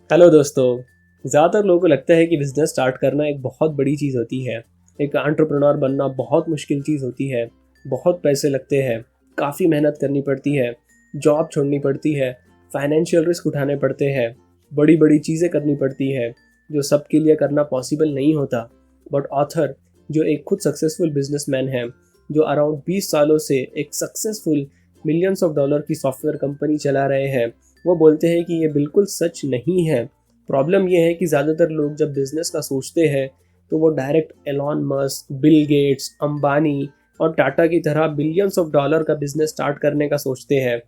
Hello दोस्तों। ज़्यादातर लोगों को लगता है कि बिज़नेस स्टार्ट करना एक बहुत बड़ी चीज़ होती है। एक एंटरप्रेन्योर बनना बहुत मुश्किल चीज़ होती है। बहुत पैसे लगते हैं, काफ़ी मेहनत करनी पड़ती है, जॉब छोड़नी पड़ती है, फाइनेंशियल रिस्क उठाने पड़ते हैं, बड़ी-बड़ी चीज़ें करनी पड़ती है, जो सबके लिए करना पॉसिबल नहीं होता। बट ऑथर जो एक खुद सक्सेसफुल बिजनेसमैन है, जो अराउंड 20 सालों से एक सक्सेसफुल मिलियंस ऑफ डॉलर की सॉफ्टवेयर कंपनी चला रहे हैं, वो बोलते हैं कि ये बिल्कुल सच नहीं है। प्रॉब्लम ये है कि ज़्यादातर लोग जब बिज़नेस का सोचते हैं तो वो direct Elon Musk, Bill Gates, Ambani और टाटा की तरह बिलियंस ऑफ डॉलर का बिज़नेस स्टार्ट करने का सोचते हैं।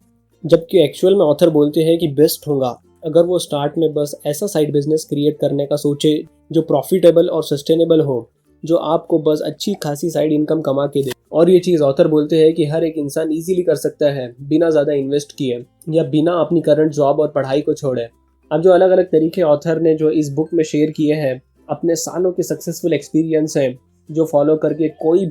जबकि एक्चुअल में ऑथर बोलते हैं कि बेस्ट होगा अगर वो स्टार्ट में बस ऐसा साइड बिज़नेस क्रिएट करने का सोचे जो प्रॉफिटेबल और सस्टेनेबल हो, जो आपको बस अच्छी खासी साइड इनकम कमा के दे। और ये चीज़ ऑथर बोलते हैं कि हर एक इंसान इजीली कर सकता है बिना ज़्यादा इन्वेस्ट किए या बिना अपनी करंट जॉब और पढ़ाई को छोड़े। अब जो अलग अलग तरीके ऑथर ने जो इस बुक में शेयर किए हैं, अपने सालों के सक्सेसफुल एक्सपीरियंस हैं, जो फॉलो करके कोई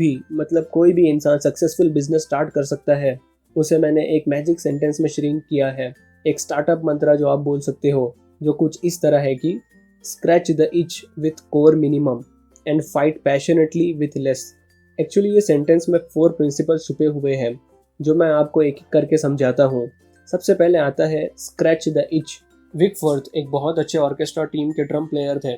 भी इंसान सक्सेसफुल बिजनेस स्टार्ट कर सकता है, उसे मैंने एक मैजिक सेंटेंस में श्रिंक किया है। एक स्टार्टअप मंत्रा जो आप बोल सकते हो, जो कुछ इस तरह है कि scratch the etch with core minimum and fight passionately with less. Actually ये सेंटेंस में 4 प्रिंसिपल्स छुपे हुए हैं, जो मैं आपको एक एक करके समझाता हूँ। सबसे पहले आता है scratch the itch. Vic Worth एक बहुत अच्छे ऑर्केस्ट्रा टीम के ड्रम प्लेयर थे।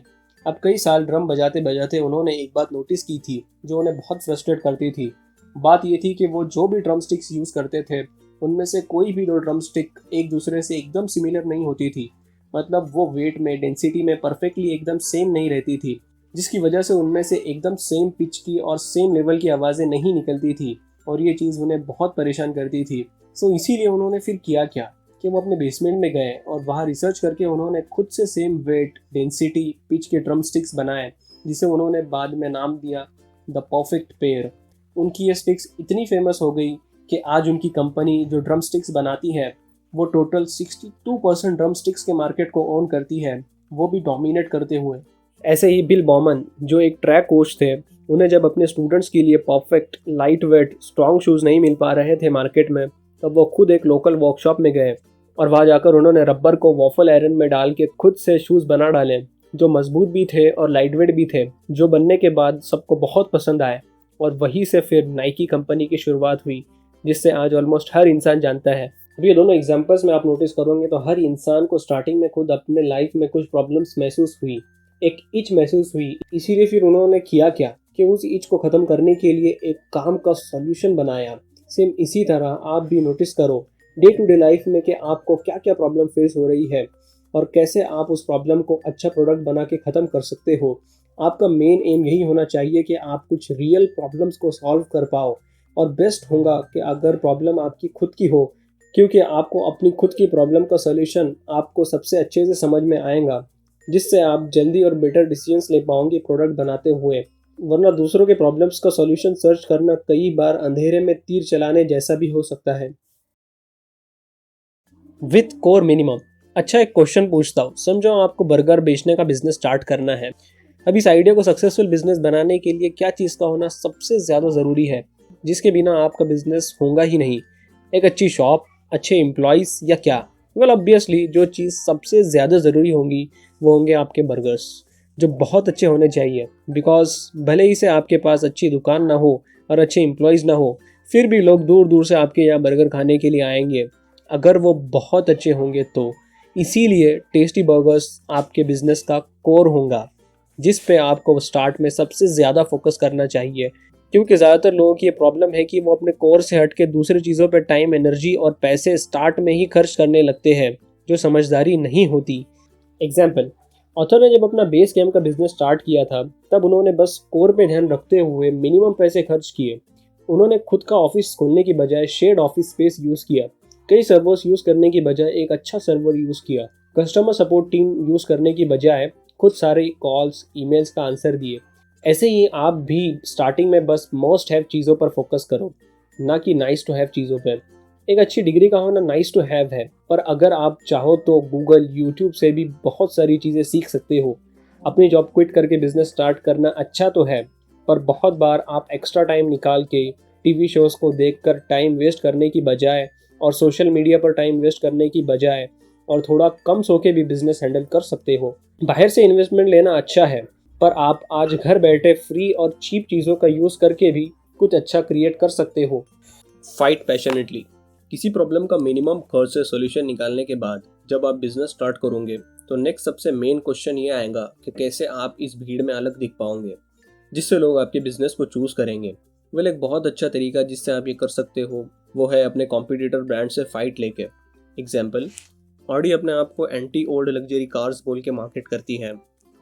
अब कई साल ड्रम बजाते बजाते उन्होंने एक बात नोटिस की थी जो उन्हें बहुत फ्रस्ट्रेट करती थी। बात ये थी कि वो जो भी ड्रम स्टिक्स यूज़ करते थे, उनमें से कोई भी 2 ड्रम स्टिक एक दूसरे से एकदम सिमिलर नहीं होती थी। मतलब वो वेट में, डेंसिटी में परफेक्टली एकदम सेम नहीं रहती थी, जिसकी वजह से उनमें से एकदम सेम पिच की और सेम लेवल की आवाज़ें नहीं निकलती थी और ये चीज़ उन्हें बहुत परेशान करती थी। सो इसीलिए उन्होंने फिर किया क्या कि वो अपने बेसमेंट में गए और वहाँ रिसर्च करके उन्होंने खुद से सेम वेट, डेंसिटी, पिच के ड्रम स्टिक्स बनाए, जिसे उन्होंने बाद में नाम दिया द परफेक्ट पेयर। उनकी ये स्टिक्स इतनी फेमस हो गई कि आज उनकी कंपनी जो ड्रम स्टिक्स बनाती है, वो टोटल 62% ड्रम स्टिक्स के मार्केट को ओन करती है, वो भी डोमिनेट करते हुए। ऐसे ही बिल बॉमन जो एक ट्रैक कोच थे, उन्हें जब अपने स्टूडेंट्स के लिए perfect light weight strong shoes नहीं मिल पा रहे थे मार्केट में, तब वो खुद एक लोकल वर्कशॉप में गए और वहाँ जाकर उन्होंने रबर को वॉफल आयरन में डाल के खुद से शूज़ बना डाले, जो मजबूत भी थे और लाइट वेट भी थे, जो बनने के बाद सबको बहुत पसंद आए। और वहीं से फिर नाइकी कंपनी की शुरुआत हुई, जिससे आज ऑलमोस्ट हर इंसान जानता है। अब ये दोनों एग्जांपल्स में आप नोटिस करोगे तो हर इंसान को स्टार्टिंग में खुद अपने लाइफ में कुछ प्रॉब्लम्स महसूस हुई, एक इच महसूस हुई। इसीलिए फिर उन्होंने किया क्या कि उस इच को ख़त्म करने के लिए एक काम का सॉल्यूशन बनाया। सेम इसी तरह आप भी नोटिस करो डे टू डे लाइफ में कि आपको क्या क्या प्रॉब्लम फेस हो रही है और कैसे आप उस प्रॉब्लम को अच्छा प्रोडक्ट बना के ख़त्म कर सकते हो। आपका मेन एम यही होना चाहिए कि आप कुछ रियल प्रॉब्लम्स को सॉल्व कर पाओ। और बेस्ट होगा कि अगर प्रॉब्लम आपकी खुद की हो, क्योंकि आपको अपनी खुद की प्रॉब्लम का सॉल्यूशन आपको सबसे अच्छे से समझ में आएगा, जिससे आप जल्दी और बेटर डिसीजंस ले पाओगे प्रोडक्ट बनाते हुए। वरना दूसरों के प्रॉब्लम्स का सॉल्यूशन सर्च करना कई बार अंधेरे में तीर चलाने जैसा भी हो सकता है। With core minimum. अच्छा, एक क्वेश्चन पूछता हूँ। समझो आपको बर्गर बेचने का बिजनेस स्टार्ट करना है। अब इस आइडिया को सक्सेसफुल बिजनेस बनाने के लिए क्या चीज़ का होना सबसे ज़्यादा ज़रूरी है, जिसके बिना आपका बिजनेस होगा ही नहीं? एक अच्छी शॉप, अच्छे एम्प्लॉयज़ या क्या? वेल ऑब्वियसली जो चीज़ सबसे ज़्यादा ज़रूरी होंगी वो होंगे आपके बर्गर्स, जो बहुत अच्छे होने चाहिए। बिकॉज भले ही से आपके पास अच्छी दुकान ना हो और अच्छे एम्प्लॉयज़ ना हो, फिर भी लोग दूर दूर से आपके यहाँ बर्गर खाने के लिए आएंगे, अगर वो बहुत अच्छे होंगे तो। इसीलिए टेस्टी बर्गर्स आपके बिजनेस का कोर होगा, जिस पे आपको स्टार्ट में सबसे ज़्यादा फोकस करना चाहिए। क्योंकि ज़्यादातर लोगों की ये प्रॉब्लम है कि वो अपने कोर से हट के दूसरी चीज़ों पे टाइम, एनर्जी और पैसे स्टार्ट में ही खर्च करने लगते हैं, जो समझदारी नहीं होती। एग्जाम्पल, ऑथर ने जब अपना बेस गेम का बिजनेस स्टार्ट किया था, तब उन्होंने बस कोर पे ध्यान रखते हुए मिनिमम पैसे खर्च किए। उन्होंने खुद का ऑफिस खोलने की बजाय शेयर्ड ऑफिस स्पेस यूज़ किया, कई सर्वर्स यूज़ करने की बजाय एक अच्छा सर्वर यूज़ किया, कस्टमर सपोर्ट टीम यूज़ करने की बजाय खुद सारे कॉल्स, ईमेल्स का आंसर दिए। ऐसे ही आप भी स्टार्टिंग में बस मोस्ट हैव चीज़ों पर फोकस करो, ना कि नाइस टू हैव चीज़ों पर। एक अच्छी डिग्री का होना नाइस टू हैव है, पर अगर आप चाहो तो गूगल, यूट्यूब से भी बहुत सारी चीज़ें सीख सकते हो। अपनी जॉब क्विट करके बिजनेस स्टार्ट करना अच्छा तो है, पर बहुत बार आप एक्स्ट्रा टाइम निकाल के टीवी शोज़ को देखकर टाइम वेस्ट करने की बजाय और सोशल मीडिया पर टाइम वेस्ट करने की बजाय और थोड़ा कम सो के भी बिजनेस हैंडल कर सकते हो। बाहर से इन्वेस्टमेंट लेना अच्छा है, पर आप आज घर बैठे फ्री और चीप चीज़ों का यूज़ करके भी कुछ अच्छा क्रिएट कर सकते हो। Fight passionately. किसी प्रॉब्लम का मिनिमम खर्च से सोल्यूशन निकालने के बाद जब आप बिजनेस स्टार्ट करोगे तो नेक्स्ट सबसे मेन क्वेश्चन ये आएगा कि कैसे आप इस भीड़ में अलग दिख पाओगे जिससे लोग आपके बिजनेस को चूज करेंगे। वेल, एक बहुत अच्छा तरीका जिससे आप ये कर सकते हो वो है अपने कॉम्पिटिटर ब्रांड से फाइट लेके। एग्जाम्पल, ऑडी अपने आप को एंटी ओल्ड लग्जरी कार्स बोल के मार्केट करती है।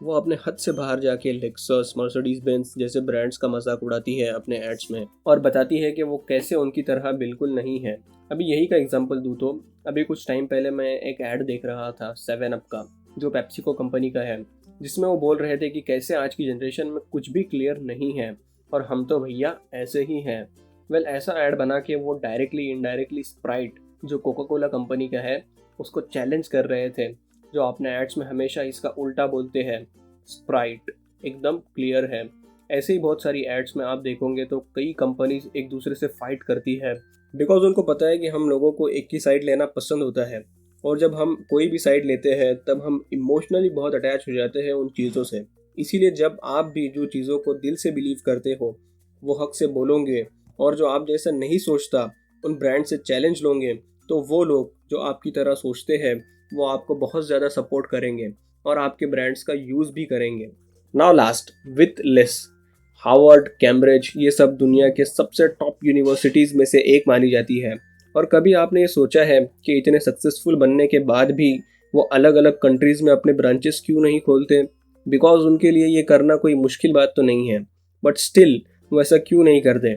वो अपने हद से बाहर जाके लेक्सस, मर्सिडीज बेंज जैसे ब्रांड्स का मजाक उड़ाती है अपने एड्स में और बताती है कि वो कैसे उनकी तरह बिल्कुल नहीं है। अभी यही का एग्जांपल दूँ तो अभी कुछ टाइम पहले मैं एक ऐड देख रहा था 7 अप का, जो पेप्सिको कंपनी का है, जिसमें वो बोल रहे थे कि कैसे आज की जनरेशन में कुछ भी क्लियर नहीं है और हम तो भैया ऐसे ही हैं। वेल, ऐसा ऐड बना के वो डायरेक्टली इनडायरेक्टली स्प्राइट जो कोका कोला कंपनी का है उसको चैलेंज कर रहे थे, जो अपने एड्स में हमेशा इसका उल्टा बोलते हैं। स्प्राइट एकदम क्लियर है। ऐसे ही बहुत सारी एड्स में आप देखोगे तो कई कंपनीज एक दूसरे से फाइट करती है बिकॉज उनको पता है कि हम लोगों को एक ही साइड लेना पसंद होता है और जब हम कोई भी साइड लेते हैं तब हम इमोशनली बहुत अटैच हो जाते हैं उन चीज़ों से। इसीलिए जब आप भी जो चीज़ों को दिल से बिलीव करते हो वो हक से बोलोगे और जो आप जैसा नहीं सोचता उन ब्रांड से चैलेंज लोगे तो वो लोग जो आपकी तरह सोचते हैं वो आपको बहुत ज़्यादा सपोर्ट करेंगे और आपके ब्रांड्स का यूज़ भी करेंगे। Now last, with less. Harvard, Cambridge ये सब दुनिया के सबसे टॉप यूनिवर्सिटीज़ में से एक मानी जाती है। और कभी आपने ये सोचा है कि इतने सक्सेसफुल बनने के बाद भी वो अलग अलग कंट्रीज़ में अपने ब्रांचेस क्यों नहीं खोलते? बिकॉज उनके लिए ये करना कोई मुश्किल बात तो नहीं है, बट स्टिल वो ऐसा क्यों नहीं करते?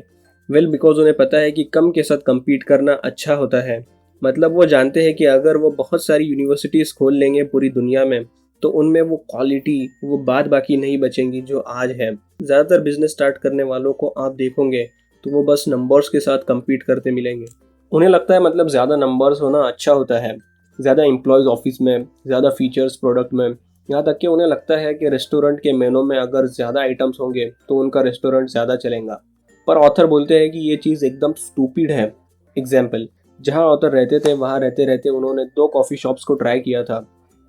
वेल, बिकॉज उन्हें पता है कि कम के साथ compete करना अच्छा होता है। मतलब वो जानते हैं कि अगर वो बहुत सारी यूनिवर्सिटीज़ खोल लेंगे पूरी दुनिया में तो उनमें वो क्वालिटी, वो बात बाकी नहीं बचेंगी जो आज है। ज़्यादातर बिजनेस स्टार्ट करने वालों को आप देखोगे तो वो बस नंबर्स के साथ compete करते मिलेंगे। उन्हें लगता है मतलब ज़्यादा नंबर्स होना अच्छा होता है, ज़्यादा एम्प्लॉयज़ ऑफिस में, ज़्यादा फीचर्स प्रोडक्ट में, यहाँ तक कि उन्हें लगता है कि रेस्टोरेंट के मेनू में अगर ज़्यादा आइटम्स होंगे तो उनका रेस्टोरेंट ज़्यादा चलेगा। पर ऑथर बोलते हैं कि ये चीज़ एकदम स्टूपिड है। एग्जाम्पल, जहाँ ऑथर रहते थे वहाँ रहते रहते उन्होंने 2 कॉफ़ी शॉप्स को ट्राई किया था।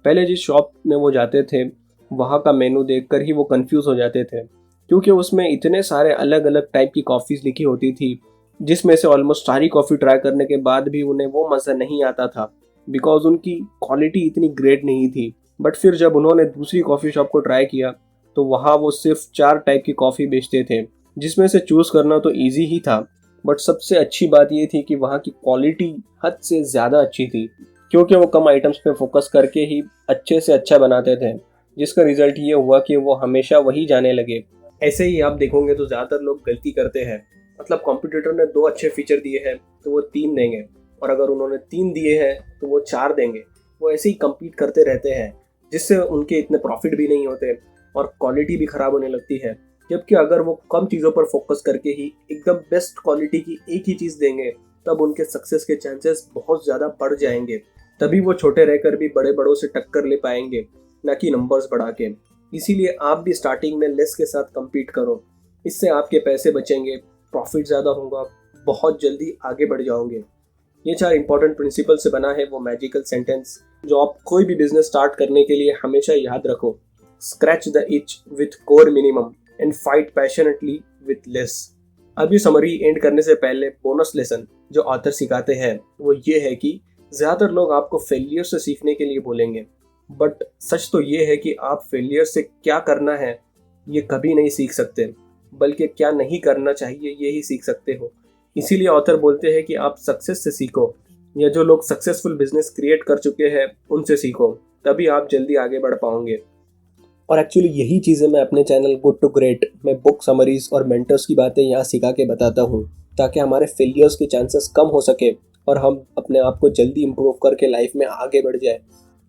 पहले जिस शॉप में वो जाते थे वहाँ का मेनू देखकर ही वो कंफ्यूज हो जाते थे क्योंकि उसमें इतने सारे अलग अलग टाइप की कॉफ़ीज़ लिखी होती थी जिसमें से ऑलमोस्ट सारी कॉफ़ी ट्राई करने के बाद भी उन्हें वो मज़ा नहीं आता था बिकॉज उनकी क्वालिटी इतनी ग्रेट नहीं थी। बट फिर जब उन्होंने दूसरी कॉफ़ी शॉप को ट्राई किया तो वहाँ वो सिर्फ 4 टाइप की कॉफ़ी बेचते थे जिसमें से चूज़ करना तो ईजी ही था। बट सबसे अच्छी बात ये थी कि वहाँ की क्वालिटी हद से ज़्यादा अच्छी थी क्योंकि वो कम आइटम्स पे फोकस करके ही अच्छे से अच्छा बनाते थे, जिसका रिजल्ट ये हुआ कि वो हमेशा वही जाने लगे। ऐसे ही आप देखोगे तो ज़्यादातर लोग गलती करते हैं, मतलब कॉम्पिटिटर ने 2 अच्छे फीचर दिए हैं तो वो 3 देंगे और अगर उन्होंने 3 दिए हैं तो वो 4 देंगे। वो ऐसे ही कम्पीट करते रहते हैं जिससे उनके इतने प्रॉफिट भी नहीं होते और क्वालिटी भी ख़राब होने लगती है। जबकि अगर वो कम चीज़ों पर फोकस करके ही एकदम बेस्ट क्वालिटी की एक ही चीज़ देंगे तब उनके सक्सेस के चांसेस बहुत ज़्यादा बढ़ जाएंगे। तभी वो छोटे रहकर भी बड़े बड़ों से टक्कर ले पाएंगे, ना कि नंबर्स बढ़ा के। इसीलिए आप भी स्टार्टिंग में लेस के साथ कम्पीट करो, इससे आपके पैसे बचेंगे, प्रॉफिट ज़्यादा होगा, बहुत जल्दी आगे बढ़ जाओगे। ये 4 इंपॉर्टेंट प्रिंसिपल से बना है वो मैजिकल सेंटेंस जो आप कोई भी बिजनेस स्टार्ट करने के लिए हमेशा याद रखो। Scratch the etch with core minimum and fight passionately with less. अब ये समरी एंड करने से पहले बोनस लेसन जो ऑथर सिखाते हैं वो ये है कि ज़्यादातर लोग आपको फेलियर से सीखने के लिए बोलेंगे, बट सच तो ये है कि आप फेलियर से क्या करना है ये कभी नहीं सीख सकते, बल्कि क्या नहीं करना चाहिए ये ही सीख सकते हो। इसीलिए ऑथर बोलते हैं कि आप सक्सेस से सीखो, या जो लोग सक्सेसफुल बिजनेस क्रिएट कर चुके हैं उनसे सीखो, तभी आप जल्दी आगे बढ़ पाओगे। और एक्चुअली यही चीज़ें मैं अपने चैनल गुड टू ग्रेट में बुक समरीज और मेंटर्स की बातें यहाँ सिखा के बताता हूँ ताकि हमारे फेलियर्स के चांसेस कम हो सके और हम अपने आप को जल्दी इंप्रूव करके लाइफ में आगे बढ़ जाए।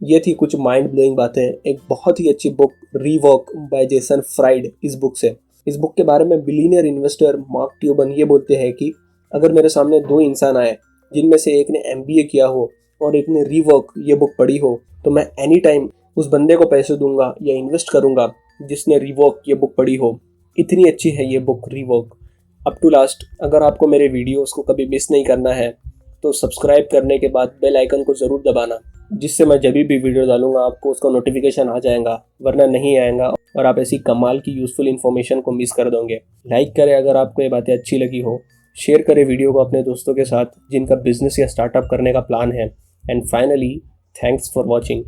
ये थी कुछ माइंड ब्लोइंग बातें एक बहुत ही अच्छी book Rework by Jason Fried इस बुक से। इस बुक के बारे में बिलीनियर इन्वेस्टर मार्क ट्यूबन ये बोलते हैं कि अगर मेरे सामने 2 इंसान आए जिनमें से एक ने MBA किया हो और एक ने रीवर्क ये बुक पढ़ी हो तो मैं एनी टाइम उस बंदे को पैसे दूंगा या इन्वेस्ट करूंगा जिसने रीवर्क ये बुक पढ़ी हो। इतनी अच्छी है ये book Rework. Up to last, अगर आपको मेरे वीडियोस को कभी मिस नहीं करना है तो सब्सक्राइब करने के बाद बेल आइकन को ज़रूर दबाना जिससे मैं जब भी वीडियो डालूंगा आपको उसका नोटिफिकेशन आ जाएगा, वरना नहीं आएगा और आप ऐसी कमाल की यूज़फुल इन्फॉर्मेशन को मिस कर दोगे। लाइक करें अगर आपको ये बातें अच्छी लगी हो, शेयर करें वीडियो को अपने दोस्तों के साथ जिनका बिजनेस या स्टार्टअप करने का प्लान है। And finally, thanks for watching.